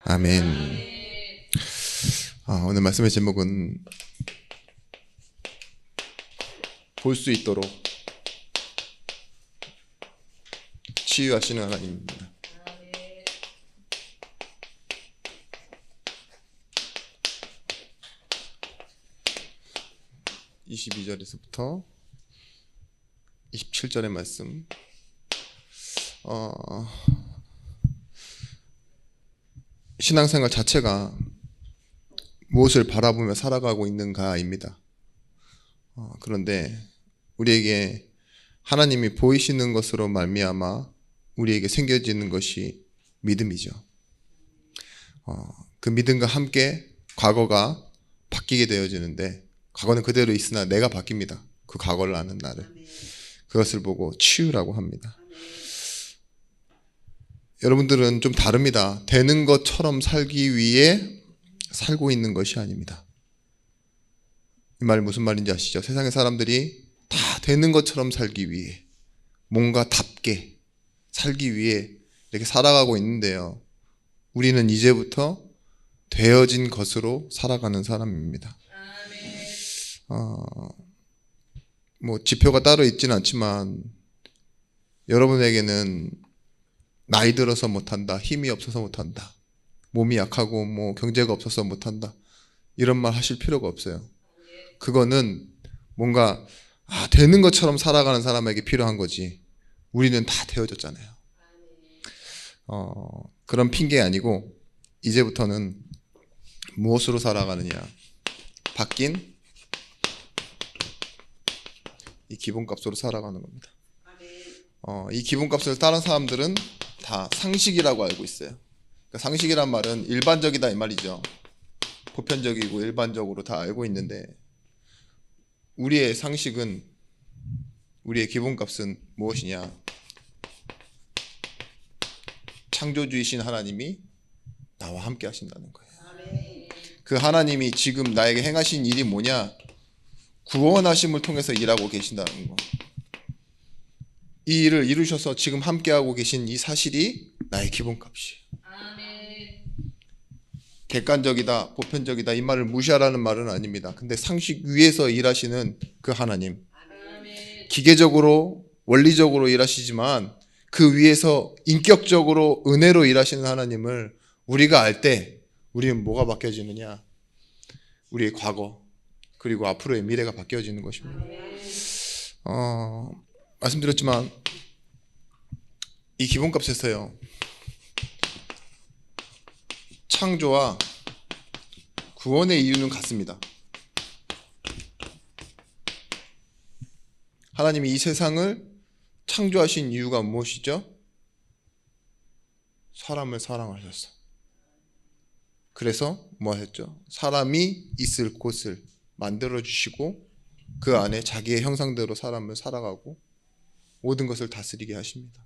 아멘. 오늘 말씀의 제목은 볼 수 있도록 치유하시는 하나님입니다. (22절에서부터) 27절의 말씀. 신앙생활 자체가 무엇을 바라보며 살아가고 있는가입니다. 그런데 우리에게 하나님이 보이시는 것으로 말미암아 우리에게 생겨지는 것이 믿음이죠. 그 믿음과 함께 과거가 바뀌게 되어지는데, 과거는 그대로 있으나 내가 바뀝니다. 그 과거를 아는 나를. 그것을 보고 치유라고 합니다. 여러분들은 좀 다릅니다. 되는 것처럼 살기 위해 살고 있는 것이 아닙니다. 이 말 무슨 말인지 아시죠? 세상의 사람들이 다 되는 것처럼 살기 위해, 뭔가 답게 살기 위해 이렇게 살아가고 있는데요, 우리는 이제부터 되어진 것으로 살아가는 사람입니다. 뭐 지표가 따로 있지는 않지만 여러분에게는 나이 들어서 못한다, 힘이 없어서 못한다, 몸이 약하고 뭐 경제가 없어서 못한다, 이런 말 하실 필요가 없어요. 그거는 뭔가 되는 것처럼 살아가는 사람에게 필요한 거지, 우리는 다 되어졌잖아요. 그런 핑계 아니고 이제부터는 무엇으로 살아가느냐, 바뀐 이 기본값으로 살아가는 겁니다. 이 기본값을 다른 사람들은 다 상식이라고 알고 있어요. 그러니까 상식이란 말은 일반적이다 이 말이죠. 보편적이고 일반적으로 다 알고 있는데, 우리의 상식은, 우리의 기본값은 무엇이냐? 창조주이신 하나님이 나와 함께 하신다는 거예요. 그 하나님이 지금 나에게 행하신 일이 뭐냐? 구원하심을 통해서 일하고 계신다는 거. 이 일을 이루셔서 지금 함께하고 계신 이 사실이 나의 기본값이에요. 객관적이다, 보편적이다 이 말을 무시하라는 말은 아닙니다. 근데 상식 위에서 일하시는 그 하나님, 기계적으로 원리적으로 일하시지만 그 위에서 인격적으로 은혜로 일하시는 하나님을 우리가 알 때 우리는 뭐가 바뀌어지느냐? 우리의 과거 그리고 앞으로의 미래가 바뀌어지는 것입니다. 말씀드렸지만 이 기본값에서요, 창조와 구원의 이유는 같습니다. 하나님이 이 세상을 창조하신 이유가 무엇이죠? 사람을 사랑하셔서. 그래서 뭐 하셨죠? 사람이 있을 곳을 만들어주시고 그 안에 자기의 형상대로 사람을 살아가고 모든 것을 다스리게 하십니다.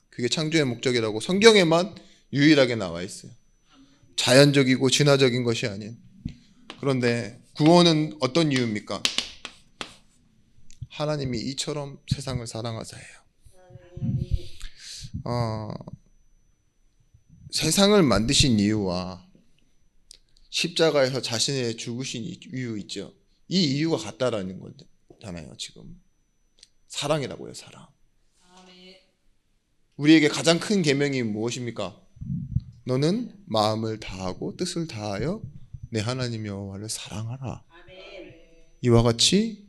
그게 창조의 목적이라고 성경에만 유일하게 나와 있어요. 자연적이고 진화적인 것이 아닌. 그런데 구원은 어떤 이유입니까? 하나님이 이처럼 세상을 사랑하사예요. 세상을 만드신 이유와 십자가에서 자신의 죽으신 이유 있죠. 이 이유가 같다라는 거잖아요. 지금 사랑이라고요. 사랑. 우리에게 가장 큰 계명이 무엇입니까? 너는 마음을 다하고 뜻을 다하여 내 하나님 여호와를 사랑하라. 이와 같이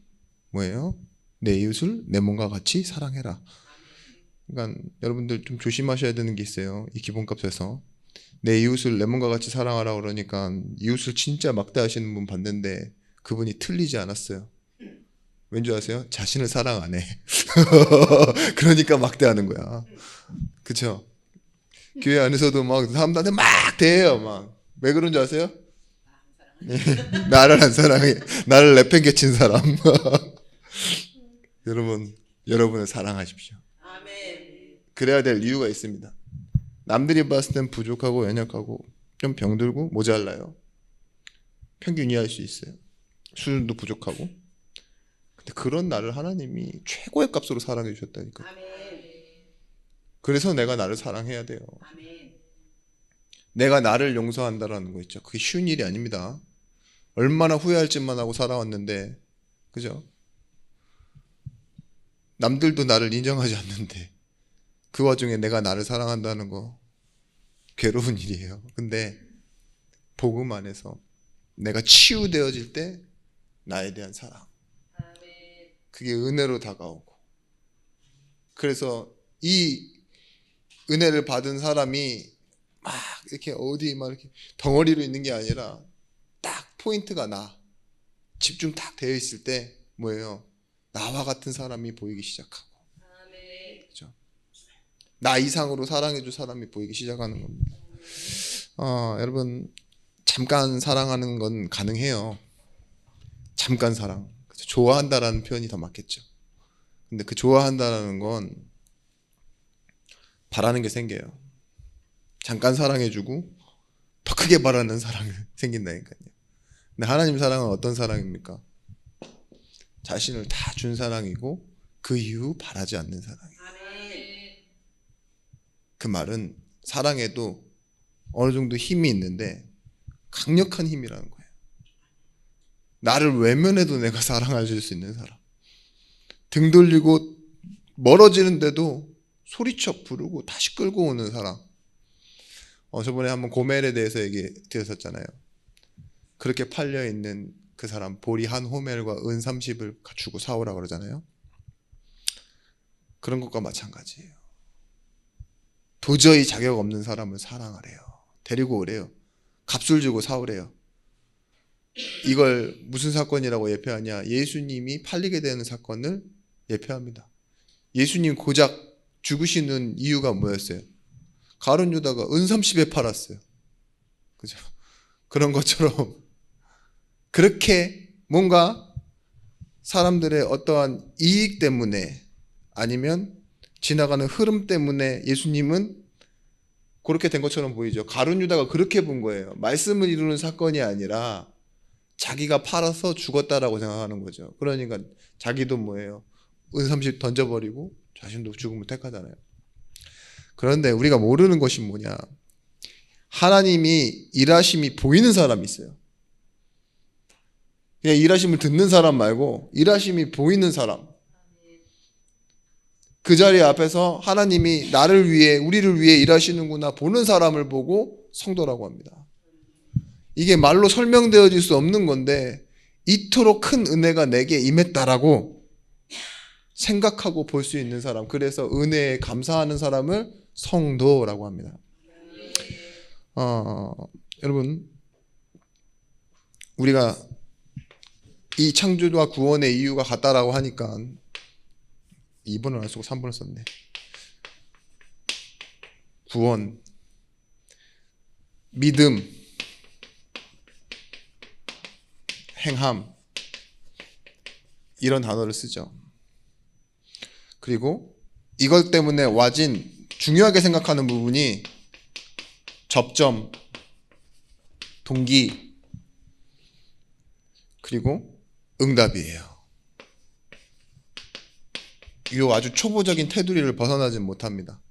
뭐예요? 내 이웃을 내 몸과 같이 사랑해라. 그러니까 여러분들 좀 조심하셔야 되는 게 있어요. 이 기본값에서 내 이웃을 내 몸과 같이 사랑하라 그러니까 이웃을 진짜 막대하시는 분 봤는데 그분이 틀리지 않았어요. 왠지 아세요? 자신을 사랑 안 해. 그러니까 막대하는 거야. 그쵸? 교회 안에서도 막 사람들한테 막 대해요. 막. 왜 그런 줄 아세요? 나를 안 사랑해. 나를 내팽개친 사람. 여러분을 사랑하십시오. 그래야 될 이유가 있습니다. 남들이 봤을 땐 부족하고 연약하고 좀 병들고 모자라요. 평균 이하일 수 있어요. 수준도 부족하고. 근데 그런 나를 하나님이 최고의 값으로 사랑해 주셨다니까요. 그래서 내가 나를 사랑해야 돼요. 내가 나를 용서한다라는 거 있죠. 그게 쉬운 일이 아닙니다. 얼마나 후회할 짓만 하고 살아왔는데, 그죠? 남들도 나를 인정하지 않는데 그 와중에 내가 나를 사랑한다는 거 괴로운 일이에요. 근데 복음 안에서 내가 치유되어질 때 나에 대한 사랑, 그게 은혜로 다가오고, 그래서 이 은혜를 받은 사람이 막 이렇게 어디 막 이렇게 덩어리로 있는 게 아니라 딱 포인트가 집중 딱 되어 있을 때 뭐예요? 나와 같은 사람이 보이기 시작하고, 그렇죠? 나 이상으로 사랑해줄 사람이 보이기 시작하는 겁니다. 여러분, 잠깐 사랑하는 건 가능해요. 잠깐 사랑, 그렇죠? 좋아한다라는 표현이 더 맞겠죠. 근데 그 좋아한다라는 건 바라는 게 생겨요. 잠깐 사랑해주고 더 크게 바라는 사랑이 생긴다니까요. 근데 하나님 사랑은 어떤 사랑입니까? 자신을 다 준 사랑이고 그 이후 바라지 않는 사랑이에요. 그 말은 사랑에도 어느 정도 힘이 있는데 강력한 힘이라는 거예요. 나를 외면해도 내가 사랑해줄 수 있는 사람, 등 돌리고 멀어지는데도 소리쳐 부르고 다시 끌고 오는 사람. 저번에 한번 고멜에 대해서 얘기 드렸었잖아요. 그렇게 팔려있는 그 사람, 보리 한 호멜과 은 30을 주고 사오라 그러잖아요. 그런 것과 마찬가지예요. 도저히 자격 없는 사람을 사랑하래요. 데리고 오래요. 값을 주고 사오래요. 이걸 무슨 사건이라고 예표하냐? 예수님이 팔리게 되는 사건을 예표합니다. 예수님 고작 죽으시는 이유가 뭐였어요? 가룟 유다가 은 30에 팔았어요. 그죠? 그런 것처럼 그렇게 뭔가 사람들의 어떠한 이익 때문에 아니면 지나가는 흐름 때문에 예수님은 그렇게 된 것처럼 보이죠. 가룟 유다가 그렇게 본 거예요. 말씀을 이루는 사건이 아니라 자기가 팔아서 죽었다라고 생각하는 거죠. 그러니까 자기도 뭐예요? 은 30 던져버리고 자신도 죽음을 택하잖아요. 그런데 우리가 모르는 것이 뭐냐? 하나님이 일하심이 보이는 사람이 있어요. 그냥 일하심을 듣는 사람 말고 일하심이 보이는 사람. 그 자리 앞에서 하나님이 나를 위해, 우리를 위해 일하시는구나 보는 사람을 보고 성도라고 합니다. 이게 말로 설명되어질 수 없는 건데 이토록 큰 은혜가 내게 임했다라고 생각하고 볼 수 있는 사람, 그래서 은혜에 감사하는 사람을 성도라고 합니다. 여러분, 우리가 이 창조와 구원의 이유가 같다라고 하니까 2번을 안 쓰고 3번을 썼네. 구원, 믿음, 행함, 이런 단어를 쓰죠. 그리고 이것 때문에 와진 중요하게 생각하는 부분이 접점, 동기, 그리고 응답이에요. 이 아주 초보적인 테두리를 벗어나지 못합니다.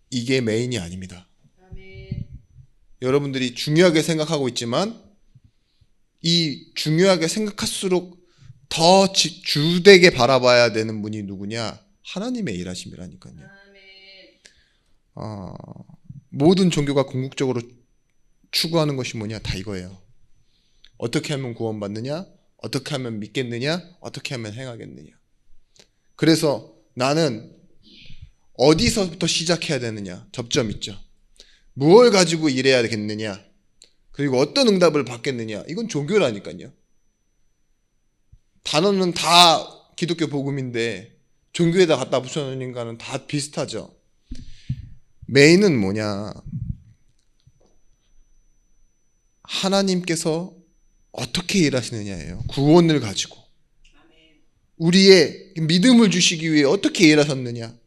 이게 메인이 아닙니다. 여러분들이 중요하게 생각하고 있지만 이 중요하게 생각할수록 더 주되게 바라봐야 되는 분이 누구냐? 하나님의 일하심이라니까요. 모든 종교가 궁극적으로 추구하는 것이 뭐냐? 다 이거예요. 어떻게 하면 구원받느냐? 어떻게 하면 믿겠느냐? 어떻게 하면 행하겠느냐? 그래서 나는 어디서부터 시작해야 되느냐? 접점 있죠. 무엇을 가지고 일해야 되겠느냐? 그리고 어떤 응답을 받겠느냐? 이건 종교라니까요. 단어는 다 기독교 복음인데 종교에다 갖다 붙여놓으니까는 다 비슷하죠. 메인은 뭐냐? 하나님께서 어떻게 일하시느냐예요. 구원을 가지고 우리의 믿음을 주시기 위해 어떻게 일하셨느냐,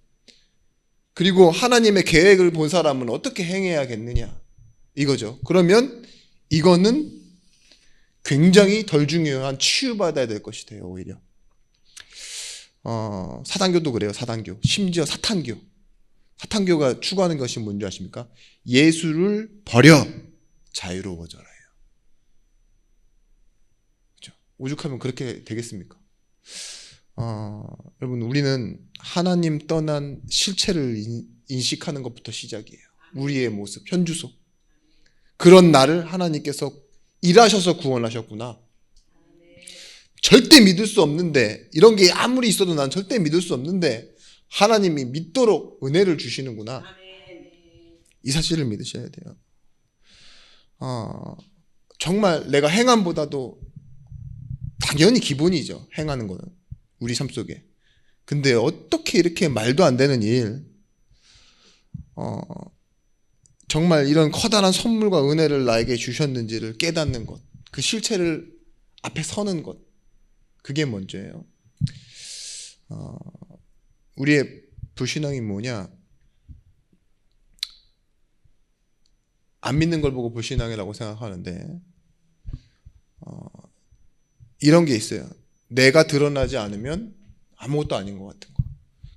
그리고 하나님의 계획을 본 사람은 어떻게 행해야겠느냐, 이거죠. 그러면 이거는 굉장히 덜 중요한 치유받아야 될 것이 돼요. 오히려 사단교도 그래요. 사단교. 심지어 사탄교가 추구하는 것이 뭔지 아십니까? 예수를 버려 자유로워져라 해요. 그렇죠? 오죽하면 그렇게 되겠습니까? 여러분, 우리는 하나님 떠난 실체를 인식하는 것부터 시작이에요. 우리의 모습, 현주소. 그런 나를 하나님께서 일하셔서 구원하셨구나. 절대 믿을 수 없는데, 이런 게 아무리 있어도 난 절대 믿을 수 없는데 하나님이 믿도록 은혜를 주시는구나. 이 사실을 믿으셔야 돼요. 정말 내가 행함보다도 당연히 기본이죠. 행하는 거는 우리 삶 속에. 근데 어떻게 이렇게 말도 안 되는 일, 정말 이런 커다란 선물과 은혜를 나에게 주셨는지를 깨닫는 것, 그 실체를 앞에 서는 것, 그게 먼저예요. 우리의 불신앙이 뭐냐? 안 믿는 걸 보고 불신앙이라고 생각하는데, 이런 게 있어요. 내가 드러나지 않으면 아무것도 아닌 것 같은 거.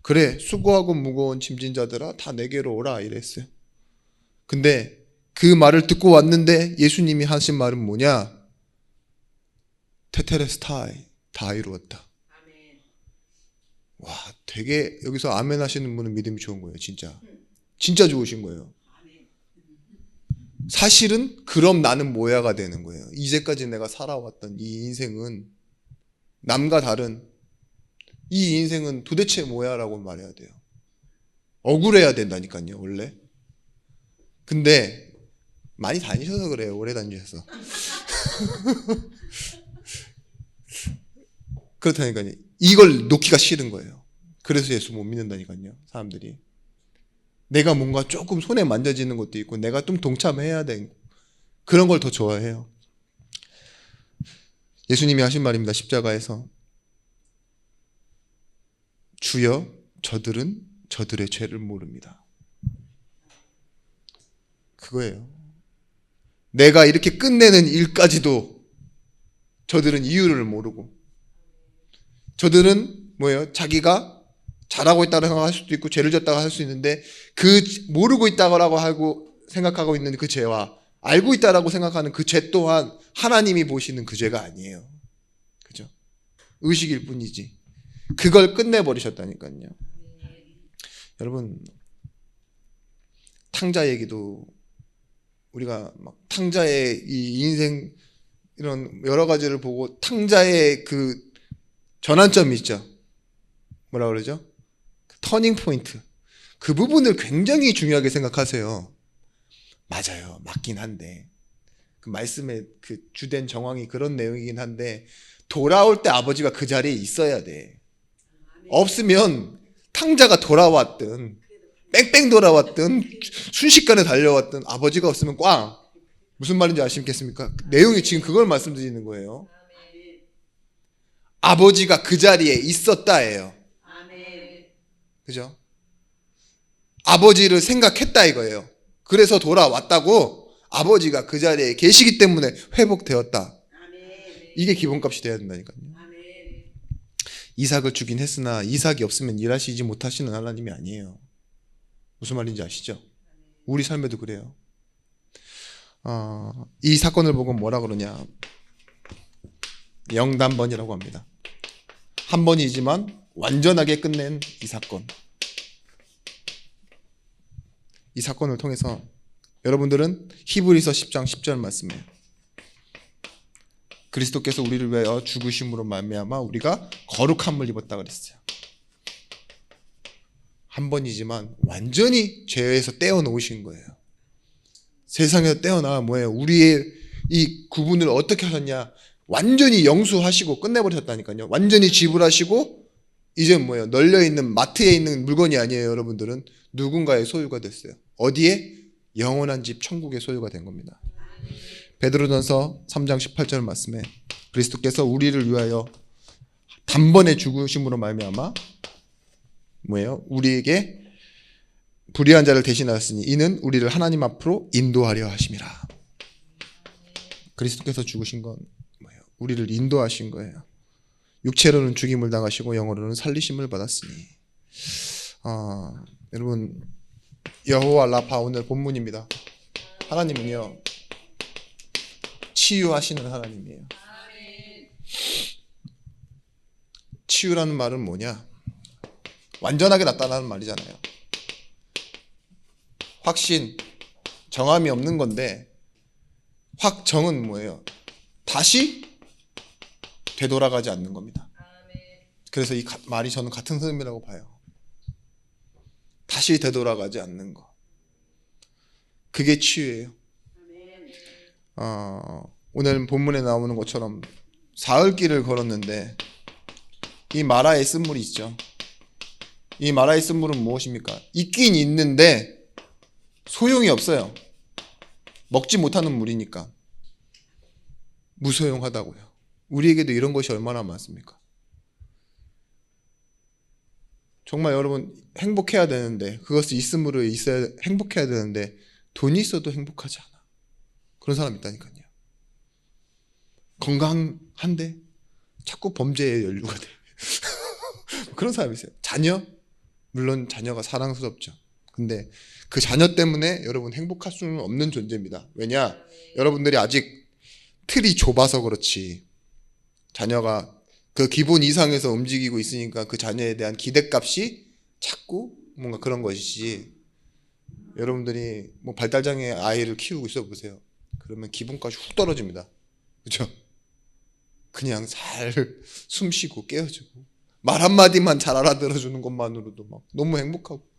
그래, 수고하고 무거운 짐진 자들아 다 내게로 오라 이랬어요. 근데 그 말을 듣고 왔는데 예수님이 하신 말은 뭐냐? 테테레스타이, 다 이루었다. 와, 되게 여기서 아멘 하시는 분은 믿음이 좋은 거예요. 진짜 좋으신 거예요. 사실은 그럼 나는 뭐야가 되는 거예요. 이제까지 내가 살아왔던 이 인생은, 남과 다른 이 인생은 도대체 뭐야라고 말해야 돼요. 억울해야 된다니까요, 원래. 근데 많이 다니셔서 그래요. 오래 다니셔서. 그렇다니까요. 이걸 놓기가 싫은 거예요. 그래서 예수 못 믿는다니까요, 사람들이. 내가 뭔가 조금 손에 만져지는 것도 있고 내가 좀 동참해야 되는, 그런 걸 더 좋아해요. 예수님이 하신 말입니다. 십자가에서. 주여, 저들은 저들의 죄를 모릅니다. 그거예요. 내가 이렇게 끝내는 일까지도 저들은 이유를 모르고, 저들은 뭐예요? 자기가 잘하고 있다고 생각할 수도 있고 죄를 졌다고 할 수 있는데, 그 모르고 있다고 하고 생각하고 있는 그 죄와 알고 있다라고 생각하는 그 죄 또한 하나님이 보시는 그 죄가 아니에요. 그죠? 의식일 뿐이지. 그걸 끝내버리셨다니까요. 여러분, 탕자 얘기도 우리가 막 탕자의 이 인생 이런 여러 가지를 보고 탕자의 그 전환점이 있죠. 뭐라 그러죠? 터닝 포인트. 그 부분을 굉장히 중요하게 생각하세요. 맞아요. 맞긴 한데. 그 말씀의 그 주된 정황이 그런 내용이긴 한데, 돌아올 때 아버지가 그 자리에 있어야 돼. 없으면 탕자가 돌아왔든 뺑뺑 돌아왔든 순식간에 달려왔든 아버지가 없으면 꽝. 무슨 말인지 아시겠습니까? 내용이 지금 그걸 말씀드리는 거예요. 아버지가 그 자리에 있었다예요. 그죠? 아버지를 생각했다 이거예요. 그래서 돌아왔다고. 아버지가 그 자리에 계시기 때문에 회복되었다. 이게 기본값이 돼야 된다니까요. 이삭을 주긴 했으나 이삭이 없으면 일하시지 못하시는 하나님이 아니에요. 무슨 말인지 아시죠? 우리 삶에도 그래요. 이 사건을 보고 뭐라 그러냐? 영단번이라고 합니다. 한 번이지만 완전하게 끝낸 이 사건. 이 사건을 통해서 여러분들은 히브리서 10장 10절 말씀이에요. 그리스도께서 우리를 위하여 죽으심으로 말미암아 우리가 거룩함을 입었다 그랬어요. 한 번이지만 완전히 죄에서 떼어놓으신 거예요. 세상에서 떼어놔 뭐예요? 우리의 이 구분을 어떻게 하셨냐? 완전히 영수하시고 끝내버리셨다니까요. 완전히 지불하시고 이제 뭐예요? 널려있는 마트에 있는 물건이 아니에요. 여러분들은 누군가의 소유가 됐어요. 어디에? 영원한 집 천국의 소유가 된 겁니다. 베드로전서 3장 18절 말씀에 그리스도께서 우리를 위하여 단번에 죽으심으로 말미암아 뭐예요? 우리에게 불의한 자를 대신하였으니 이는 우리를 하나님 앞으로 인도하려 하심이라. 그리스도께서 죽으신 건 뭐예요? 우리를 인도하신 거예요. 육체로는 죽임을 당하시고 영으로는 살리심을 받았으니. 여러분, 여호와 라파 오늘 본문입니다. 하나님은요, 치유하시는 하나님이에요. 치유라는 말은 뭐냐? 완전하게 낫다라는 말이잖아요. 확신, 정함이 없는 건데, 확정은 뭐예요? 다시 되돌아가지 않는 겁니다. 그래서 이 말이 저는 같은 의미라고 봐요. 다시 되돌아가지 않는 거. 그게 치유예요. 오늘 본문에 나오는 것처럼 사흘길을 걸었는데 이 마라의 쓴물이 있죠. 이 마라의 쓴물은 무엇입니까? 있긴 있는데 소용이 없어요. 먹지 못하는 물이니까. 무소용하다고요. 우리에게도 이런 것이 얼마나 많습니까? 정말 여러분 행복해야 되는데, 그것이 있음으로 있어야 행복해야 되는데 돈이 있어도 행복하지 않아. 그런 사람 있다니까요. 건강한데 자꾸 범죄에 연루가 돼. 그런 사람이 있어요. 자녀? 물론 자녀가 사랑스럽죠. 근데 그 자녀 때문에 여러분 행복할 수는 없는 존재입니다. 왜냐? 여러분들이 아직 틀이 좁아서 그렇지. 자녀가 그 기본 이상에서 움직이고 있으니까 그 자녀에 대한 기대값이 자꾸 뭔가 그런 것이지. 여러분들이 뭐 발달장애 아이를 키우고 있어 보세요. 그러면 기분까지 훅 떨어집니다. 그렇죠? 그냥 잘 숨쉬고 깨어지고 말 한마디만 잘 알아들어주는 것만으로도 막 너무 행복하고,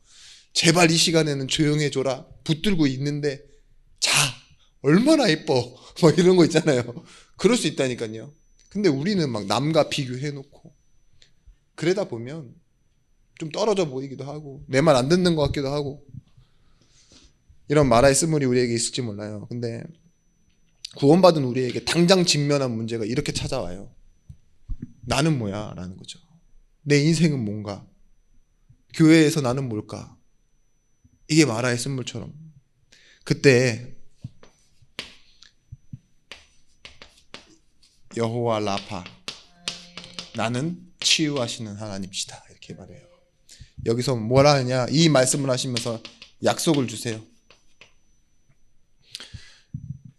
제발 이 시간에는 조용해줘라 붙들고 있는데 자 얼마나 예뻐 막 이런 거 있잖아요. 그럴 수 있다니까요. 근데 우리는 막 남과 비교해놓고 그러다 보면 좀 떨어져 보이기도 하고 내 말 안 듣는 것 같기도 하고, 이런 마라의 쓴물이 우리에게 있을지 몰라요. 근데 구원받은 우리에게 당장 직면한 문제가 이렇게 찾아와요. 나는 뭐야? 라는 거죠. 내 인생은 뭔가? 교회에서 나는 뭘까? 이게 마라의 쓴물처럼. 그때 여호와 라파, 나는 치유하시는 하나님이시다, 이렇게 말해요. 여기서 뭐라 하냐? 이 말씀을 하시면서 약속을 주세요.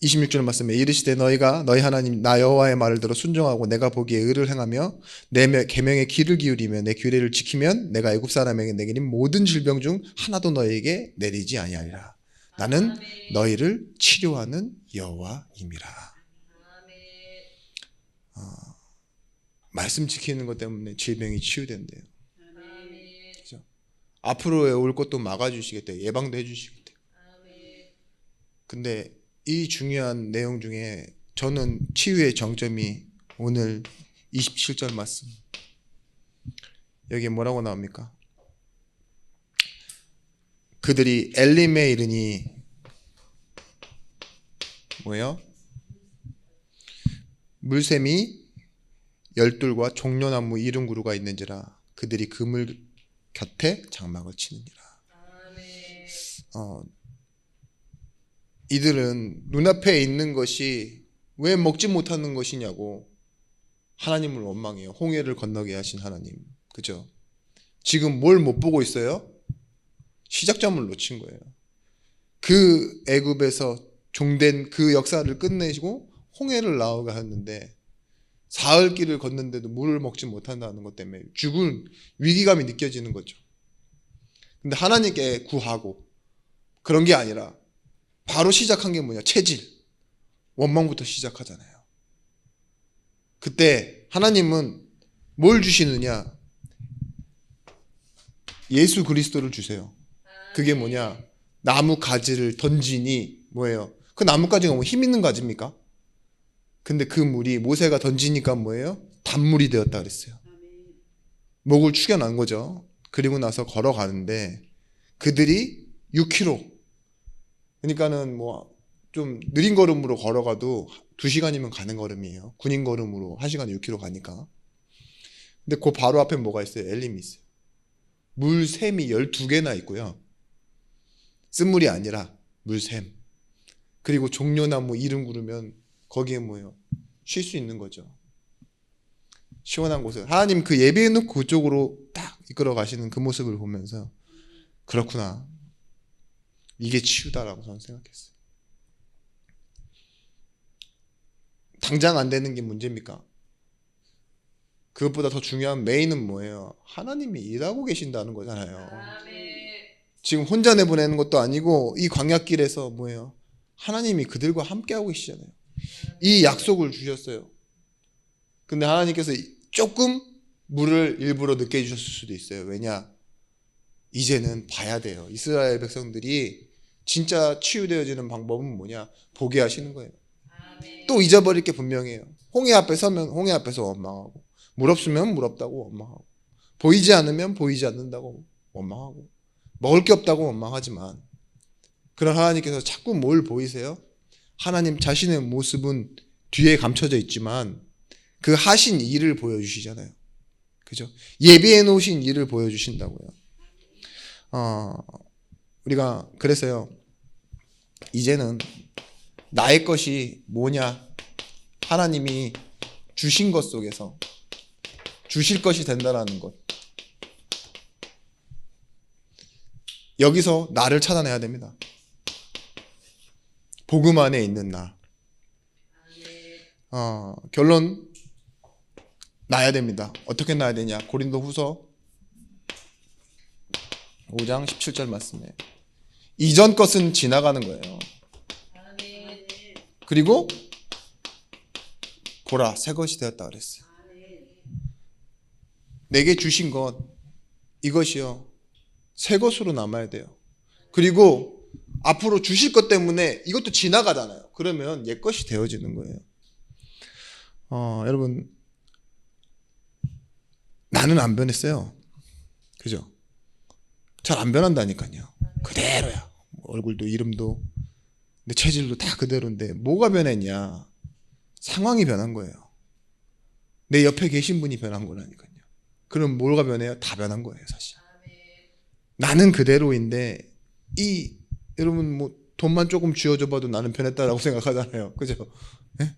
26절 말씀에 이르시되 너희가 너희 하나님 나 여호와의 말을 들어 순종하고 내가 보기에 의를 행하며 내 계명에 귀를 기울이며 내 규례를 지키면 내가 애굽 사람에게 내게 는 모든 질병 중 하나도 너희에게 내리지 아니하리라. 나는 너희를 치료하는 여호와임이라. 말씀 지키는 것 때문에 질병이 치유된대요. 그렇죠? 앞으로 올 것도 막아주시겠대요. 예방도 해주시겠대요. 근데 이 중요한 내용 중에 저는 치유의 정점이 오늘 27절 말씀. 여기에 뭐라고 나옵니까? 그들이 엘림에 이르니 뭐예요? 물샘이 열둘과 종려나무 이른 그루가 있는지라 그들이 그물 곁에 장막을 치느니라. 이들은 눈앞에 있는 것이 왜 먹지 못하는 것이냐고 하나님을 원망해요. 홍해를 건너게 하신 하나님. 그죠? 지금 뭘 못 보고 있어요? 시작점을 놓친 거예요. 그 애굽에서 종된 그 역사를 끝내시고 홍해를 나오게 했는데 사흘 길을 걷는데도 물을 먹지 못한다는 것 때문에 죽은 위기감이 느껴지는 거죠. 근데 하나님께 구하고 그런 게 아니라 바로 시작한 게 뭐냐? 체질. 원망부터 시작하잖아요. 그때 하나님은 뭘 주시느냐? 예수 그리스도를 주세요. 그게 뭐냐? 나무 가지를 던지니 뭐예요? 그 나무 가지가 뭐 힘 있는 가지입니까? 근데 그 물이 모세가 던지니까 뭐예요? 단물이 되었다 그랬어요. 목을 축여난 거죠. 그리고 나서 걸어가는데 그들이 6km, 그러니까는 뭐 좀 느린 걸음으로 걸어가도 2시간이면 가는 걸음이에요. 군인 걸음으로 1시간에 6km 가니까. 근데 그 바로 앞에 뭐가 있어요? 엘림이 있어요. 물샘이 12개나 있고요. 쓴물이 아니라 물샘. 그리고 종려나무 이름 구르면 거기에 뭐예요? 쉴 수 있는 거죠. 시원한 곳을 하나님 그 예비해 놓고 그쪽으로 딱 이끌어 가시는 그 모습을 보면서 그렇구나. 이게 치유다라고 저는 생각했어요. 당장 안 되는 게 문제입니까? 그것보다 더 중요한 메인은 뭐예요? 하나님이 일하고 계신다는 거잖아요. 지금 혼자 내보내는 것도 아니고 이 광야길에서 뭐예요? 하나님이 그들과 함께하고 계시잖아요. 이 약속을 주셨어요. 근데 하나님께서 조금 물을 일부러 늦게 주셨을 수도 있어요. 왜냐? 이제는 봐야 돼요. 이스라엘 백성들이 진짜 치유되어지는 방법은 뭐냐? 보게 하시는 거예요. 또 잊어버릴 게 분명해요. 홍해 앞에 서면 홍해 앞에서 원망하고, 물 없으면 물 없다고 원망하고, 보이지 않으면 보이지 않는다고 원망하고, 먹을 게 없다고 원망하지만, 그런 하나님께서 자꾸 뭘 보이세요? 하나님 자신의 모습은 뒤에 감춰져 있지만 그 하신 일을 보여주시잖아요. 그죠? 예비해 놓으신 일을 보여주신다고요. 우리가 그래서요, 이제는 나의 것이 뭐냐? 하나님이 주신 것 속에서 주실 것이 된다라는 것. 여기서 나를 찾아내야 됩니다. 복음 안에 있는 나. 결론 나야 됩니다. 어떻게 나야 되냐? 고린도후서 5장 17절 말씀에 이전 것은 지나가는 거예요. 그리고 보라 새 것이 되었다 그랬어요. 내게 주신 것 이것이요 새 것으로 남아야 돼요. 그리고 앞으로 주실 것 때문에 이것도 지나가잖아요. 그러면 옛 것이 되어지는 거예요. 여러분 나는 안 변했어요. 그죠? 잘 안 변한다니까요. 그대로야. 얼굴도 이름도 내 체질도 다 그대로인데 뭐가 변했냐? 상황이 변한 거예요. 내 옆에 계신 분이 변한 거라니까요. 그럼 뭐가 변해요? 다 변한 거예요, 사실. 나는 그대로인데 여러분 뭐 돈만 조금 쥐어줘봐도 나는 변했다라고 생각하잖아요. 그죠? 네?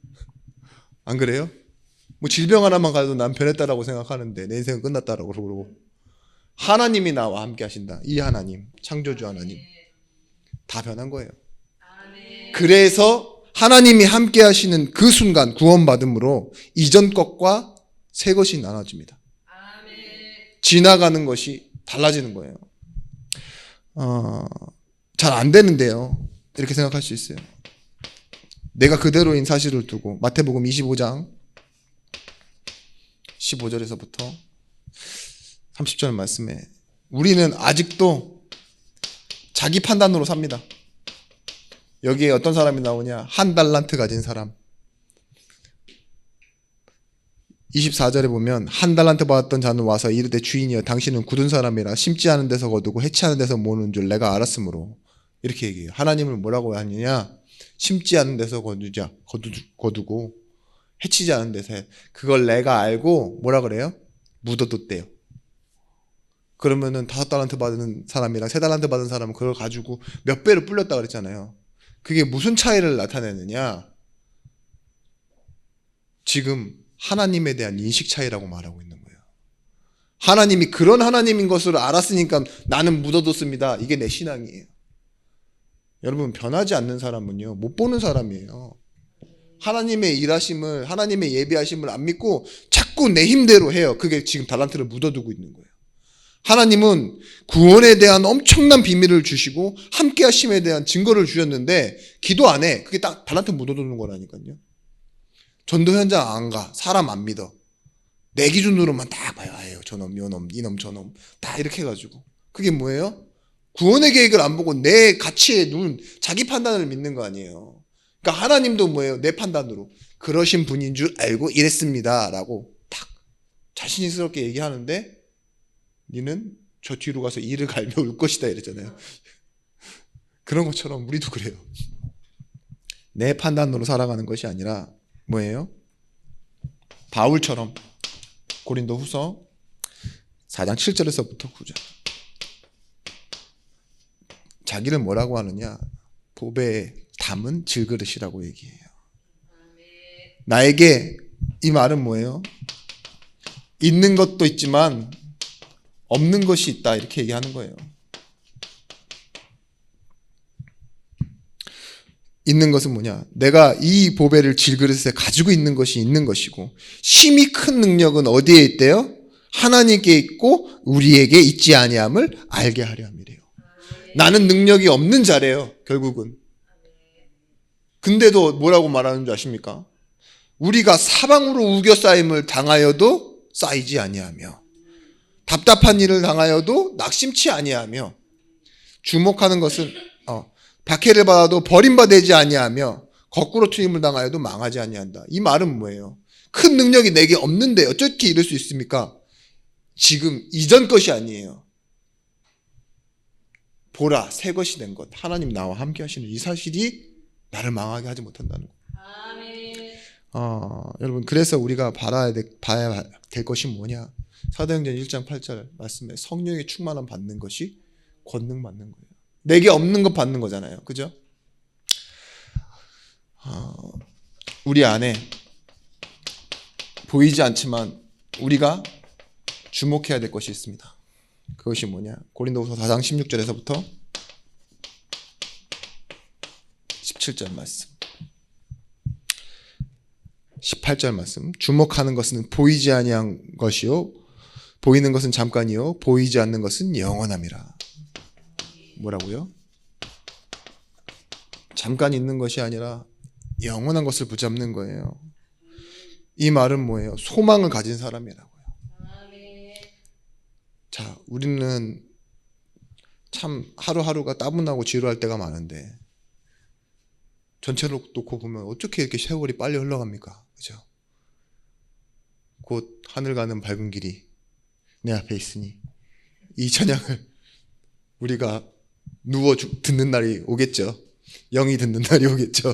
안 그래요? 뭐 질병 하나만 가도 난 변했다라고 생각하는데 내 인생은 끝났다라고 그러고 하나님이 나와 함께 하신다. 이 하나님, 창조주 하나님 다 변한 거예요. 그래서 하나님이 함께 하시는 그 순간 구원받음으로 이전 것과 새 것이 나눠집니다. 지나가는 것이 달라지는 거예요. 잘 안 되는데요. 이렇게 생각할 수 있어요. 내가 그대로인 사실을 두고 마태복음 25장 15절에서부터 30절 말씀에 우리는 아직도 자기 판단으로 삽니다. 여기에 어떤 사람이 나오냐? 한 달란트 가진 사람. 24절에 보면 한 달란트 받았던 자는 와서 이르되 주인이여 당신은 굳은 사람이라 심지 않은 데서 거두고 해치하는 데서 모으는 줄 내가 알았으므로 이렇게 얘기해요. 하나님을 뭐라고 하느냐? 심지 않은 데서 거두고 해치지 않은 데서 해. 그걸 내가 알고 뭐라 그래요? 묻어뒀대요. 그러면은 5달란트 받은 사람이랑 3달란트 받은 사람은 그걸 가지고 몇 배로 불렸다 그랬잖아요. 그게 무슨 차이를 나타내느냐? 지금 하나님에 대한 인식 차이라고 말하고 있는 거예요. 하나님이 그런 하나님인 것을 알았으니까 나는 묻어뒀습니다. 이게 내 신앙이에요. 여러분 변하지 않는 사람은요 못 보는 사람이에요. 하나님의 일하심을 하나님의 예비하심을 안 믿고 자꾸 내 힘대로 해요. 그게 지금 달란트를 묻어두고 있는 거예요. 하나님은 구원에 대한 엄청난 비밀을 주시고 함께 하심에 대한 증거를 주셨는데 기도 안 해. 그게 딱 달란트 묻어두는 거라니까요. 전도 현장 안 가. 사람 안 믿어. 내 기준으로만 딱 봐야 해요. 저놈, 요놈, 이놈, 저놈. 다 이렇게 해가지고. 그게 뭐예요? 구원의 계획을 안 보고 내 가치에 누운 자기 판단을 믿는 거 아니에요. 그러니까 하나님도 뭐예요? 내 판단으로. 그러신 분인 줄 알고 이랬습니다. 라고 딱 자신있게 얘기하는데 니는 저 뒤로 가서 이를 갈며 울 것이다 이랬잖아요. 그런 것처럼 우리도 그래요. 내 판단으로 살아가는 것이 아니라 뭐예요? 바울처럼 고린도후서 4장 7절에서부터 9절 자기를 뭐라고 하느냐? 보배에 담은 질그릇이라고 얘기해요. 나에게 이 말은 뭐예요? 있는 것도 있지만 없는 것이 있다 이렇게 얘기하는 거예요. 있는 것은 뭐냐? 내가 이 보배를 질그릇에 가지고 있는 것이 있는 것이고 심히 큰 능력은 어디에 있대요? 하나님께 있고 우리에게 있지 아니함을 알게 하려 함이래요. 나는 능력이 없는 자래요. 결국은. 근데도 뭐라고 말하는 줄 아십니까? 우리가 사방으로 우겨싸임을 당하여도 쌓이지 아니하며 답답한 일을 당하여도 낙심치 아니하며 주목하는 것은 박해를 받아도 버림받지 아니하며 거꾸로 튀김을 당하여도 망하지 아니한다. 이 말은 뭐예요? 큰 능력이 내게 없는데 어떻게 이럴 수 있습니까? 지금 이전 것이 아니에요. 보라 새 것이 된 것. 하나님 나와 함께 하시는 이 사실이 나를 망하게 하지 못한다는 거예요. 여러분 그래서 우리가 봐야 될 것이 뭐냐? 사도행전 1장 8절 말씀에 성령의 충만함 받는 것이 권능 받는 거예요. 내게 없는 것 받는 거잖아요. 그죠? 우리 안에 보이지 않지만 우리가 주목해야 될 것이 있습니다. 그것이 뭐냐? 고린도후서 4장 16절에서부터 17절 말씀 18절 말씀 주목하는 것은 보이지 아니한 것이요 보이는 것은 잠깐이요 보이지 않는 것은 영원함이라. 뭐라고요? 잠깐 있는 것이 아니라 영원한 것을 붙잡는 거예요. 이 말은 뭐예요? 소망을 가진 사람이라고요. 자, 우리는 참 하루하루가 따분하고 지루할 때가 많은데 전체로 놓고 보면 어떻게 이렇게 세월이 빨리 흘러갑니까? 그죠? 곧 하늘 가는 밝은 길이 내 앞에 있으니 이 찬양을 우리가 누워 듣는 날이 오겠죠. 영이 듣는 날이 오겠죠.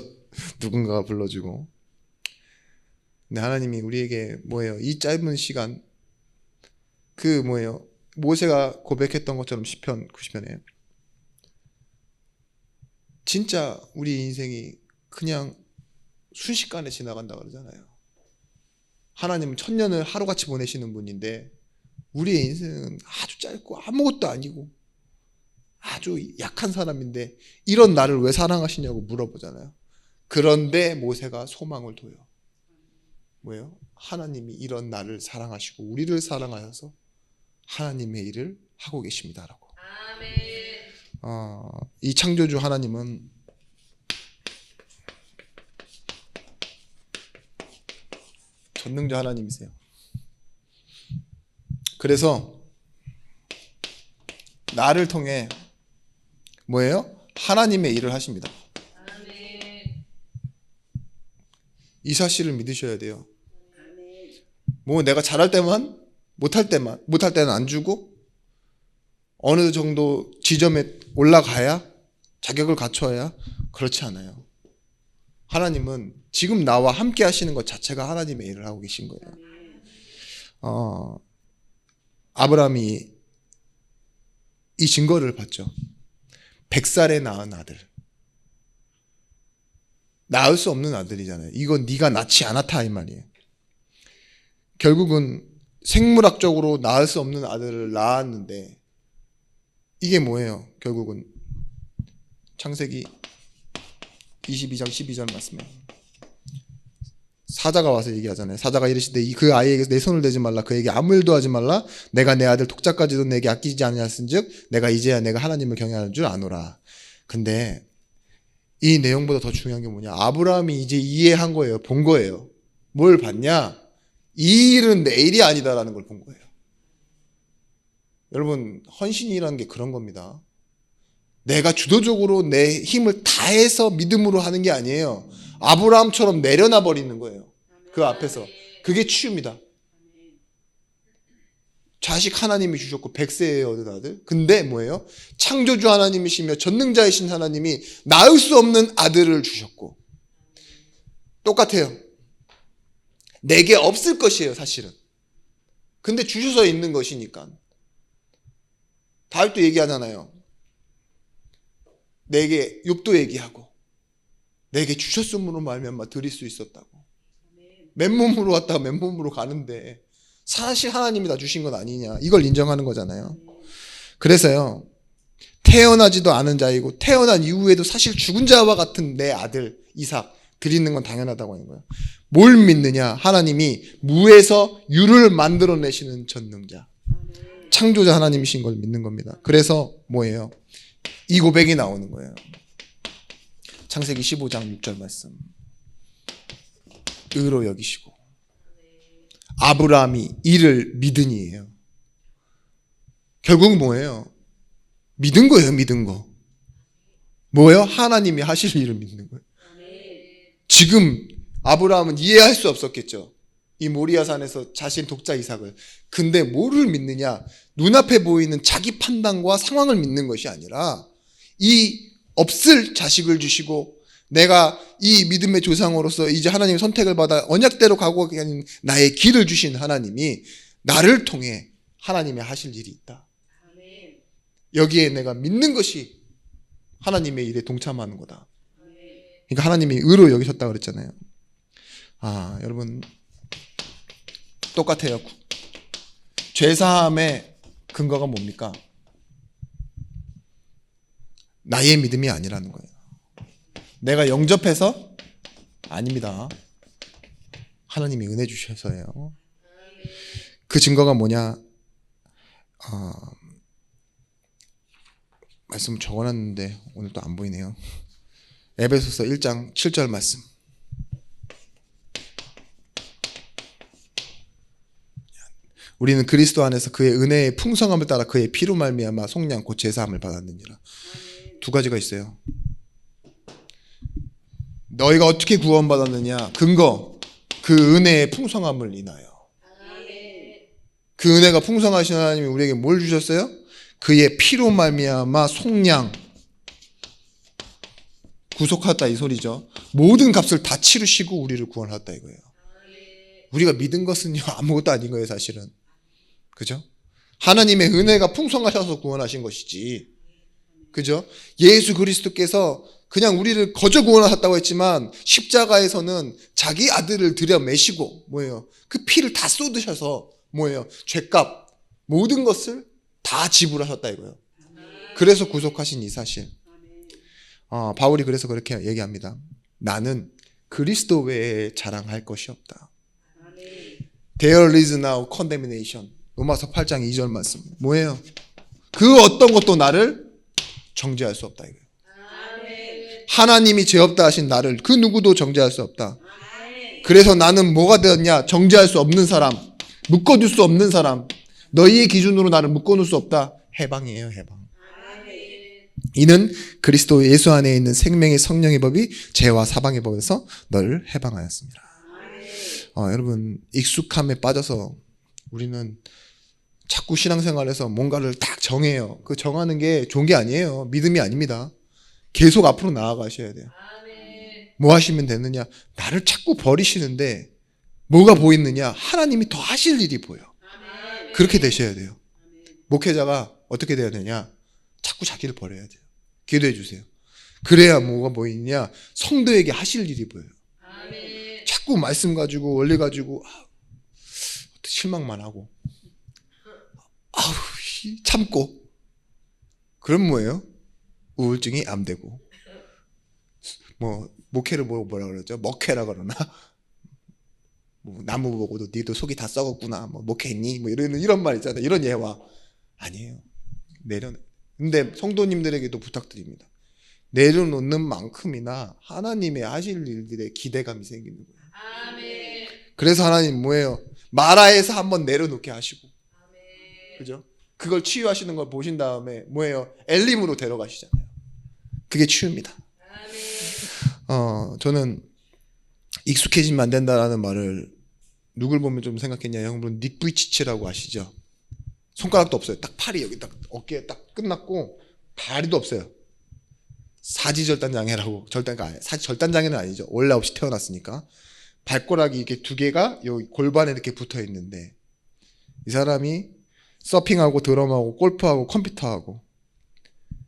누군가가 불러주고. 근데 하나님이 우리에게 뭐예요? 이 짧은 시간 그 뭐예요? 모세가 고백했던 것처럼 시편 90편에 진짜 우리 인생이 그냥 순식간에 지나간다 그러잖아요. 하나님은 천년을 하루같이 보내시는 분인데 우리의 인생은 아주 짧고 아무것도 아니고 아주 약한 사람인데 이런 나를 왜 사랑하시냐고 물어보잖아요. 그런데 모세가 소망을 둬요. 뭐예요? 하나님이 이런 나를 사랑하시고 우리를 사랑하셔서 하나님의 일을 하고 계십니다라고. 이 창조주 하나님은 전능자 하나님이세요. 그래서 나를 통해 뭐예요? 하나님의 일을 하십니다. 이 사실을 믿으셔야 돼요. 뭐 내가 잘할 때만 못할 때는 안 주고 어느 정도 지점에 올라가야 자격을 갖춰야 그렇지 않아요. 하나님은 지금 나와 함께 하시는 것 자체가 하나님의 일을 하고 계신 거예요. 아브라함이 이 증거를 봤죠. 100살에 낳은 아들. 낳을 수 없는 아들이잖아요. 이건 네가 낳지 않았다 이 말이에요. 결국은 생물학적으로 낳을 수 없는 아들을 낳았는데 이게 뭐예요? 결국은 창세기 22장 12절 말씀에 사자가 와서 얘기하잖아요. 사자가 이르시되 그 아이에게 내 손을 대지 말라. 그에게 아무 일도 하지 말라. 내가 내 아들 독자까지도 내게 아끼지 아니하였은즉 내가 이제야 내가 하나님을 경외하는 줄 아노라. 근데 이 내용보다 더 중요한 게 뭐냐? 아브라함이 이제 이해한 거예요. 본 거예요. 뭘 봤냐? 이 일은 내 일이 아니다라는 걸 본 거예요. 여러분, 헌신이라는 게 그런 겁니다. 내가 주도적으로 내 힘을 다해서 믿음으로 하는 게 아니에요. 아브라함처럼 내려놔 버리는 거예요. 그 앞에서. 그게 치유입니다. 자식 하나님이 주셨고 100세에 얻은 아들. 근데 뭐예요? 창조주 하나님이시며 전능자이신 하나님이 낳을 수 없는 아들을 주셨고 똑같아요. 내게 없을 것이에요, 사실은. 근데 주셔서 있는 것이니까. 다윗도 얘기하잖아요. 내게 욥도 얘기하고 내게 주셨음으로 말미암아 드릴 수 있었다고. 맨몸으로 왔다가 맨몸으로 가는데 사실 하나님이 다 주신 건 아니냐. 이걸 인정하는 거잖아요. 그래서요. 태어나지도 않은 자이고 태어난 이후에도 사실 죽은 자와 같은 내 아들 이삭 드리는 건 당연하다고 하는 거예요. 뭘 믿느냐? 하나님이 무에서 유를 만들어내시는 전능자. 창조자 하나님이신 걸 믿는 겁니다. 그래서 뭐예요? 이 고백이 나오는 거예요. 창세기 15장 6절 말씀. 의로 여기시고 아브라함이 이를 믿으니예요. 결국 뭐예요? 믿은 거예요. 믿은 거. 뭐예요? 하나님이 하실 일을 믿는 거예요. 지금 아브라함은 이해할 수 없었겠죠. 이 모리아 산에서 자신 독자 이삭을. 근데 뭐를 믿느냐? 눈앞에 보이는 자기 판단과 상황을 믿는 것이 아니라 이 없을 자식을 주시고 내가 이 믿음의 조상으로서 이제 하나님의 선택을 받아 언약대로 가고 가는 나의 길을 주신 하나님이 나를 통해 하나님이 하실 일이 있다. 여기에 내가 믿는 것이 하나님의 일에 동참하는 거다. 그러니까 하나님이 의로 여기셨다 그랬잖아요. 여러분 똑같아요. 죄사함의 근거가 뭡니까? 나의 믿음이 아니라는 거예요. 내가 영접해서? 아닙니다. 하나님이 은혜 주셔서요. 그 증거가 뭐냐? 말씀 적어놨는데 오늘 또 안 보이네요. 에베소서 1장 7절 말씀. 우리는 그리스도 안에서 그의 은혜의 풍성함을 따라 그의 피로 말미암아 속량 곧 제사함을 받았느니라. 두 가지가 있어요. 너희가 어떻게 구원받았느냐? 근거, 그 은혜의 풍성함을 인하여. 그 은혜가 풍성하신 하나님이 우리에게 뭘 주셨어요? 그의 피로 말미암아 속량, 구속하다 이 소리죠. 모든 값을 다 치르시고 우리를 구원하다 이거예요. 우리가 믿은 것은요 아무것도 아닌 거예요 사실은. 그죠? 하나님의 은혜가 풍성하셔서 구원하신 것이지. 그죠? 예수 그리스도께서 그냥 우리를 거저 구원하셨다고 했지만 십자가에서는 자기 아들을 들여 매시고 뭐예요? 그 피를 다 쏟으셔서 뭐예요? 죄값 모든 것을 다 지불하셨다 이거예요. 그래서 구속하신 이 사실. 바울이 그래서 그렇게 얘기합니다. 나는 그리스도 외에 자랑할 것이 없다. There is now condemnation. 로마서 8장 2절 말씀. 뭐예요? 그 어떤 것도 나를 정죄할 수 없다 이거예요. 하나님이 죄 없다 하신 나를 그 누구도 정죄할 수 없다. 그래서 나는 뭐가 되었냐? 정죄할 수 없는 사람, 묶어둘 수 없는 사람. 너희의 기준으로 나를 묶어놓을 수 없다. 해방이에요, 해방. 이는 그리스도 예수 안에 있는 생명의 성령의 법이 죄와 사방의 법에서 너를 해방하였습니다. 여러분 익숙함에 빠져서 우리는 자꾸 신앙생활에서 뭔가를 딱 정해요. 그 정하는 게 좋은 게 아니에요. 믿음이 아닙니다. 계속 앞으로 나아가셔야 돼요. 뭐 하시면 되느냐? 나를 자꾸 버리시는데 뭐가 보이느냐? 하나님이 더 하실 일이 보여. 그렇게 되셔야 돼요. 목회자가 어떻게 돼야 되냐? 자꾸 자기를 버려야 돼요. 기도해 주세요. 그래야 뭐가 보이느냐? 성도에게 하실 일이 보여요. 자꾸 말씀 가지고 원리 가지고 실망만 하고 참고 그럼 뭐예요? 우울증이 암되고 뭐 목회를 뭐라 그러죠? 먹회라 그러나 뭐 나무 보고도 니도 속이 다 썩었구나 뭐 목회했니? 뭐 이런 말 있잖아요. 이런 예화 아니에요. 근데 성도님들에게도 부탁드립니다. 내려놓는 만큼이나 하나님의 하실 일들에 기대감이 생기는 거예요. 아멘. 그래서 하나님 뭐예요? 마라에서 한번 내려놓게 하시고, 그죠? 그걸 치유하시는 걸 보신 다음에 뭐예요? 엘림으로 데려가시잖아요. 그게 치유입니다. 저는 익숙해지면 안 된다라는 말을 누굴 보면 좀 생각했냐? 여러분 닉 부이치치라고 아시죠? 손가락도 없어요. 딱 팔이 여기 딱 어깨에 딱 끝났고 다리도 없어요. 사지절단장애라고 절단장애는 아니죠. 원래 없이 태어났으니까 발가락이 이렇게 두 개가 여기 골반에 이렇게 붙어 있는데 이 사람이 서핑하고 드럼하고 골프하고 컴퓨터하고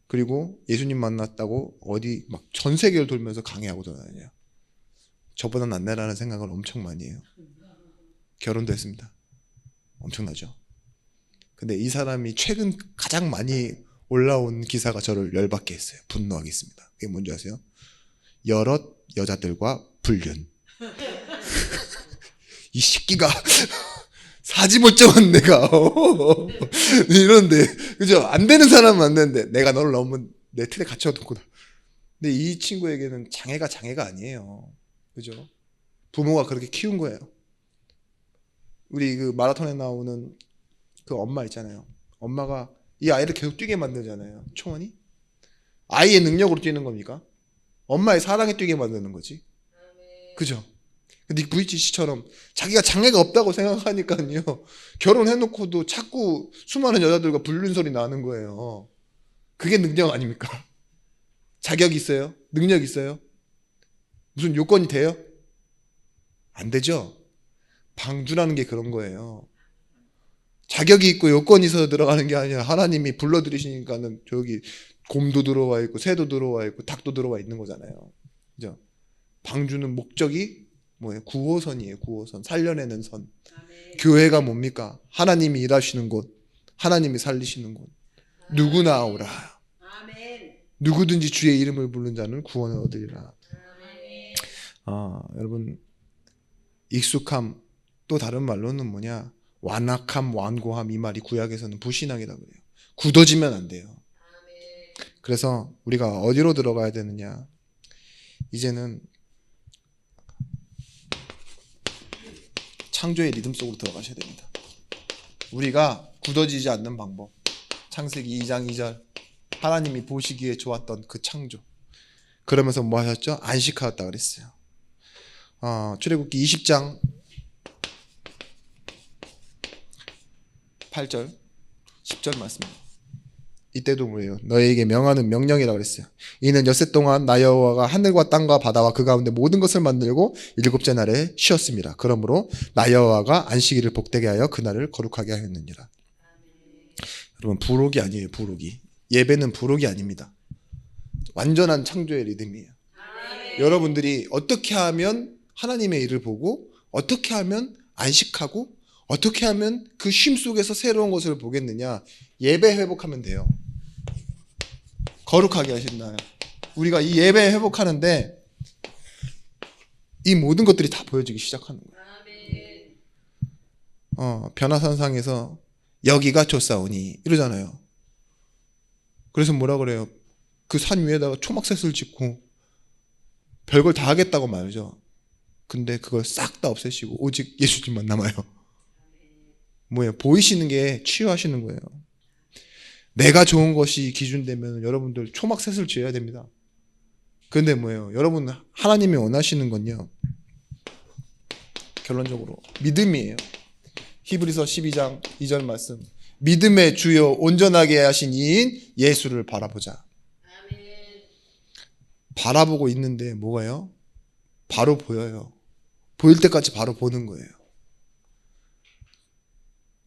그리고 예수님 만났다고 어디 막 전 세계를 돌면서 강의하고 다녀요. 저보다 낫네라는 생각을 엄청 많이 해요. 결혼도 했습니다. 엄청나죠. 근데 이 사람이 최근 가장 많이 올라온 기사가 저를 열받게 했어요. 분노하게 했습니다. 그게 뭔지 아세요? 여럿 여자들과 불륜. 이 새끼가 사지 멀쩡한 내가 이런데 그죠? 안 되는 사람은 안 되는데 내가 너를 너무 내 틀에 갇혀뒀구나. 근데 이 친구에게는 장애가 아니에요. 그죠? 부모가 그렇게 키운 거예요. 우리 그 마라톤에 나오는 그 엄마 있잖아요. 엄마가 이 아이를 계속 뛰게 만들잖아요. 초원이 아이의 능력으로 뛰는 겁니까? 엄마의 사랑에 뛰게 만드는 거지. 그죠? 근데 브리치 씨처럼 자기가 장애가 없다고 생각하니까요. 결혼해놓고도 자꾸 수많은 여자들과 불륜 소리 나는 거예요. 그게 능력 아닙니까? 자격 있어요? 능력 있어요? 무슨 요건이 돼요? 안 되죠? 방주라는 게 그런 거예요. 자격이 있고 요건이 있어서 들어가는 게 아니라 하나님이 불러들이시니까는 저기 곰도 들어와 있고 새도 들어와 있고 닭도 들어와 있는 거잖아요. 그죠? 방주는 목적이 뭐예요? 구호선이에요. 구호선. 살려내는 선. 아멘. 교회가 뭡니까? 하나님이 일하시는 곳, 하나님이 살리시는 곳. 아멘. 누구나 오라. 아멘. 누구든지 주의 이름을 부르는 자는 구원을 얻으리라. 여러분 익숙함 또 다른 말로는 뭐냐? 완악함, 완고함 이 말이 구약에서는 불신앙이라고 그래요. 굳어지면 안 돼요. 그래서 우리가 어디로 들어가야 되느냐? 이제는 창조의 리듬 속으로 들어가셔야 됩니다. 우리가 굳어지지 않는 방법. 창세기 2장 2절 하나님이 보시기에 좋았던 그 창조. 그러면서 뭐 하셨죠? 안식하였다 그랬어요. 출애굽기 20장 8절 10절 말씀입니다. 이때도 뭐예요? 너에게 명하는 명령이라고 그랬어요. 이는 엿새 동안 나 여호와가 하늘과 땅과 바다와 그 가운데 모든 것을 만들고 일곱째 날에 쉬었습니다. 그러므로 나 여호와가 안식일을 복되게 하여 그날을 거룩하게 하였느니라. 여러분 부록이 아니에요. 부록이. 예배는 부록이 아닙니다. 완전한 창조의 리듬이에요. 여러분들이 어떻게 하면 하나님의 일을 보고 어떻게 하면 안식하고 어떻게 하면 그 쉼 속에서 새로운 것을 보겠느냐. 예배 회복하면 돼요. 거룩하게 하신다요. 우리가 이 예배 회복하는데 이 모든 것들이 다 보여지기 시작하는 거예요. 변화산상에서 여기가 좋사오니 이러잖아요. 그래서 뭐라 그래요? 그 산 위에다가 초막셋을 짓고 별걸 다 하겠다고 말이죠. 근데 그걸 싹 다 없애시고 오직 예수님만 남아요. 뭐예요? 보이시는 게 치유하시는 거예요. 내가 좋은 것이 기준되면 여러분들 초막셋을 지어야 됩니다. 그런데 뭐예요? 여러분 하나님이 원하시는 건요. 결론적으로 믿음이에요. 히브리서 12장 2절 말씀. 믿음의 주요 온전하게 하신 이인 예수를 바라보자. 바라보고 있는데 뭐가요? 바로 보여요. 보일 때까지 바로 보는 거예요.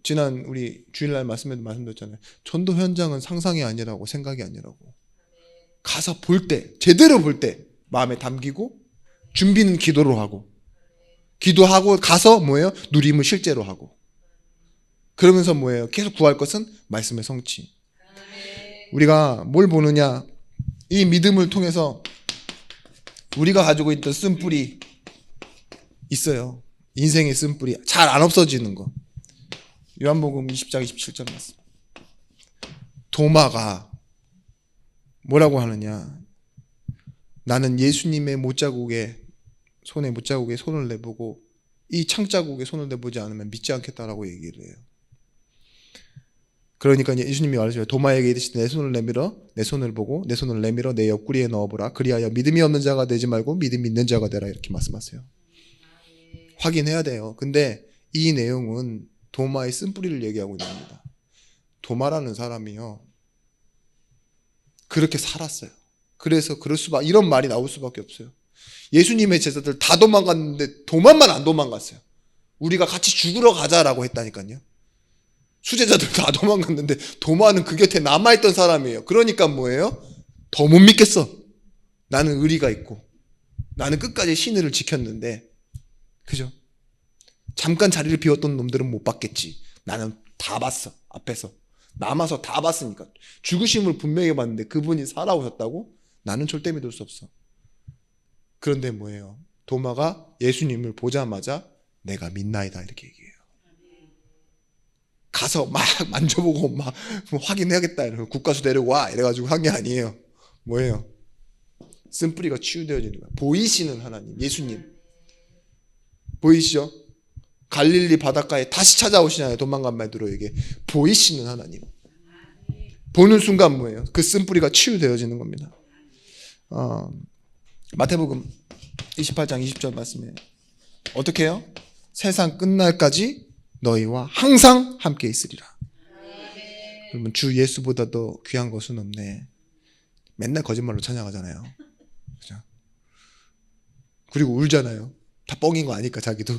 지난 우리 주일날 말씀에도 말씀드렸잖아요. 전도 현장은 상상이 아니라고 생각이 아니라고. 가서 볼 때 제대로 볼 때 마음에 담기고 준비는 기도로 하고 기도하고 가서 뭐예요? 누림을 실제로 하고 그러면서 뭐예요? 계속 구할 것은 말씀의 성취. 우리가 뭘 보느냐? 이 믿음을 통해서 우리가 가지고 있던 쓴뿌리 있어요. 인생의 쓴뿌리 잘 안 없어지는 거. 요한복음 20장 27절 말씀. 도마가 뭐라고 하느냐? 나는 예수님의 손에 못자국에 손을 내보고 이 창자국에 손을 내보지 않으면 믿지 않겠다라고 얘기를 해요. 그러니까 예수님이 말하시죠. 도마에게 이르시되 내 손을 내밀어 내 손을 보고 내 손을 내밀어 내 옆구리에 넣어보라. 그리하여 믿음이 없는 자가 되지 말고 믿음이 있는 자가 되라. 이렇게 말씀하세요. 확인해야 돼요. 근데 이 내용은 도마의 쓴뿌리를 얘기하고 있는 겁니다. 도마라는 사람이요. 그렇게 살았어요. 그래서 이런 말이 나올 수밖에 없어요. 예수님의 제자들 다 도망갔는데 도마만 안 도망갔어요. 우리가 같이 죽으러 가자라고 했다니까요. 수제자들 다 도망갔는데 도마는 그 곁에 남아있던 사람이에요. 그러니까 뭐예요? 더 못 믿겠어. 나는 의리가 있고 나는 끝까지 신의를 지켰는데 그죠? 잠깐 자리를 비웠던 놈들은 못 받겠지. 나는 다 봤어. 앞에서 남아서 다 봤으니까. 죽으심을 분명히 봤는데 그분이 살아오셨다고? 나는 절대 믿을 수 없어. 그런데 뭐예요? 도마가 예수님을 보자마자 내가 믿나이다 이렇게 얘기해요. 가서 막 만져보고 막 확인해야겠다 이러고 국가수 데려와 이래가지고 한 게 아니에요. 뭐예요? 쓴뿌리가 치유되어지는 거야. 보이시는 하나님, 예수님 보이시죠? 갈릴리 바닷가에 다시 찾아오시잖아요. 도망간 말들에게 보이시는 하나님. 보는 순간 뭐예요? 그 쓴뿌리가 치유되어지는 겁니다. 마태복음 28장 20절 말씀에 어떻게 해요? 세상 끝날까지 너희와 항상 함께 있으리라. 그러면 주 예수보다 더 귀한 것은 없네. 맨날 거짓말로 찬양하잖아요. 그죠? 그리고 울잖아요. 다 뻥인 거 아니까 자기도.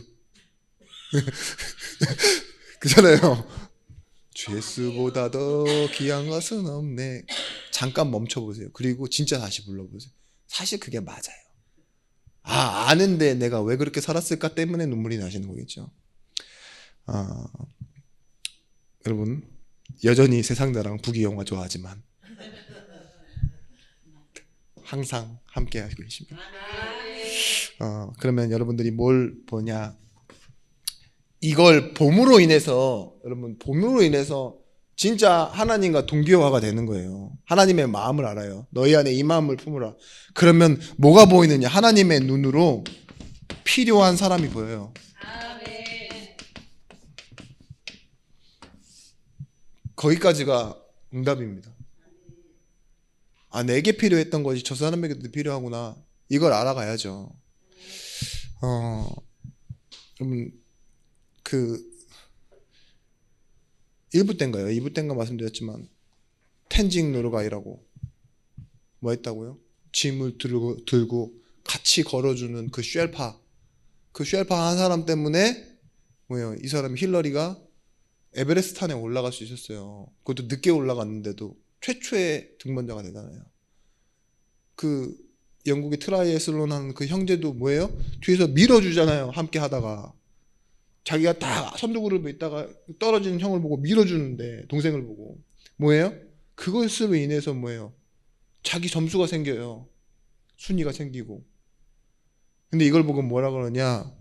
그잖아요. 주 예수보다 더 귀한 것은 없네. 잠깐 멈춰보세요. 그리고 진짜 다시 불러보세요. 사실 그게 맞아요. 아는데 내가 왜 그렇게 살았을까 때문에 눈물이 나시는 거겠죠. 여러분 여전히 세상 나랑 부귀영화 좋아하지만 항상 함께 하고 계십니다. 그러면 여러분들이 뭘 보냐? 이걸 봄으로 인해서 여러분 봄으로 인해서 진짜 하나님과 동기화가 되는 거예요. 하나님의 마음을 알아요. 너희 안에 이 마음을 품으라. 그러면 뭐가 보이느냐? 하나님의 눈으로 필요한 사람이 보여요. 거기까지가 응답입니다. 내게 필요했던 것이 저 사람에게도 필요하구나. 이걸 알아가야죠. 여러분 그 1부 때인가요? 2부 때인가 말씀드렸지만 텐징 노르가이라고 뭐 했다고요? 짐을 들고 같이 걸어주는 그 쉘파 한 사람 때문에 뭐예요? 이 사람이 힐러리가 에베레스트 산에 올라갈 수 있었어요. 그것도 늦게 올라갔는데도 최초의 등반자가 되잖아요. 그 영국의 트라이애슬론 하는 그 형제도 뭐예요? 뒤에서 밀어주잖아요. 함께 하다가 자기가 다 선두그룹에 있다가 떨어지는 형을 보고 밀어주는데 동생을 보고 뭐예요? 그것으로 인해서 뭐예요? 자기 점수가 생겨요. 순위가 생기고. 근데 이걸 보고 뭐라 그러냐?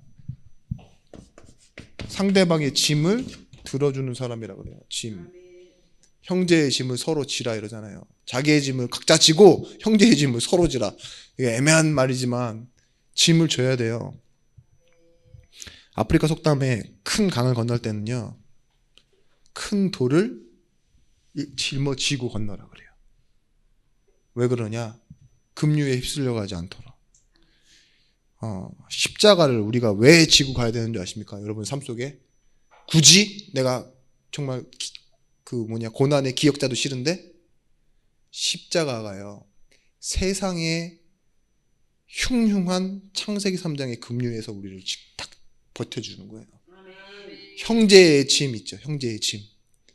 상대방의 짐을 들어주는 사람이라 그래요. 짐. 형제의 짐을 서로 지라 이러잖아요. 자기의 짐을 각자 지고 형제의 짐을 서로 지라. 이게 애매한 말이지만 짐을 져야 돼요. 아프리카 속담에 큰 강을 건널 때는요, 큰 돌을 짊어지고 건너라 그래요. 왜 그러냐? 급류에 휩쓸려 가지 않도록. 십자가를 우리가 왜 지고 가야 되는 줄 아십니까? 여러분 삶 속에 굳이 내가 정말 고난의 기억자도 싫은데 십자가가요 세상의 흉흉한 창세기 3장의 급류에서 우리를 딱 버텨주는 거예요. 형제의 짐 있죠. 형제의 짐.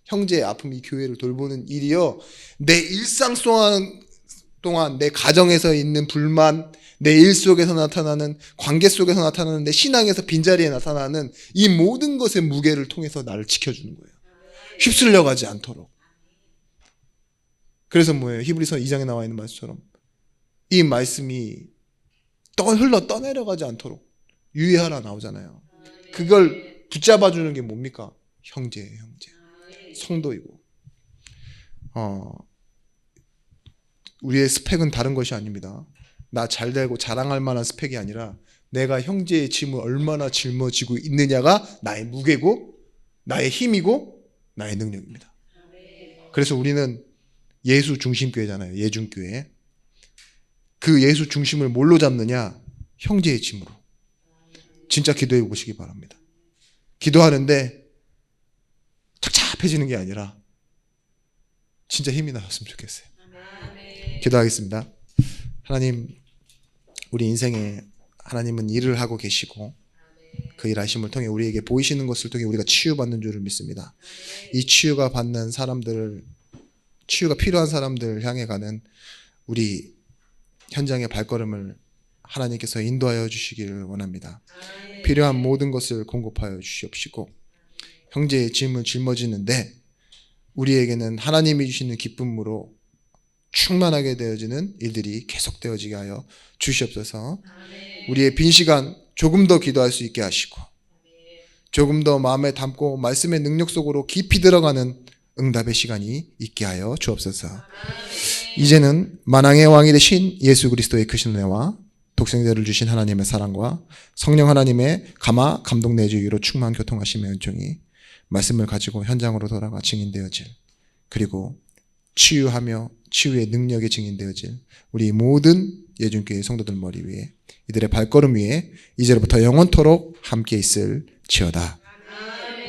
형제의 아픔이 교회를 돌보는 일이요. 내 일상 동안 내 가정에서 있는 불만, 내 일 속에서 나타나는, 관계 속에서 나타나는, 내 신앙에서 빈자리에 나타나는 이 모든 것의 무게를 통해서 나를 지켜주는 거예요. 휩쓸려 가지 않도록. 그래서 뭐예요? 히브리서 2장에 나와 있는 말씀처럼 이 말씀이 흘러 떠내려가지 않도록 유의하라 나오잖아요. 그걸 붙잡아주는 게 뭡니까? 형제예요, 형제. 성도이고. 우리의 스펙은 다른 것이 아닙니다. 나 잘되고 자랑할 만한 스펙이 아니라 내가 형제의 짐을 얼마나 짊어지고 있느냐가 나의 무게고 나의 힘이고 나의 능력입니다. 그래서 우리는 예수 중심 교회잖아요. 예중교회. 그 예수 중심을 뭘로 잡느냐? 형제의 짐으로. 진짜 기도해 보시기 바랍니다. 기도하는데 착잡해지는 게 아니라 진짜 힘이 나셨으면 좋겠어요. 기도하겠습니다. 하나님, 우리 인생에 하나님은 일을 하고 계시고 그 일하심을 통해 우리에게 보이시는 것을 통해 우리가 치유받는 줄을 믿습니다. 이 치유가 받는 사람들을, 치유가 필요한 사람들을 향해 가는 우리 현장의 발걸음을 하나님께서 인도하여 주시기를 원합니다. 필요한 모든 것을 공급하여 주시옵시고 형제의 짐을 짊어지는데 우리에게는 하나님이 주시는 기쁨으로 충만하게 되어지는 일들이 계속되어지게 하여 주시옵소서. 우리의 빈 시간 조금 더 기도할 수 있게 하시고 조금 더 마음에 담고 말씀의 능력 속으로 깊이 들어가는 응답의 시간이 있게 하여 주옵소서. 이제는 만왕의 왕이 되신 예수 그리스도의 크신 은혜와 독생자를 주신 하나님의 사랑과 성령 하나님의 감화 감동 내주의로 충만한 교통하심의 은총이 말씀을 가지고 현장으로 돌아가 증인되어질, 그리고 치유하며 치유의 능력에 증인되어질 우리 모든 예준교회 성도들 머리 위에, 이들의 발걸음 위에 이제로부터 영원토록 함께 있을 지어다.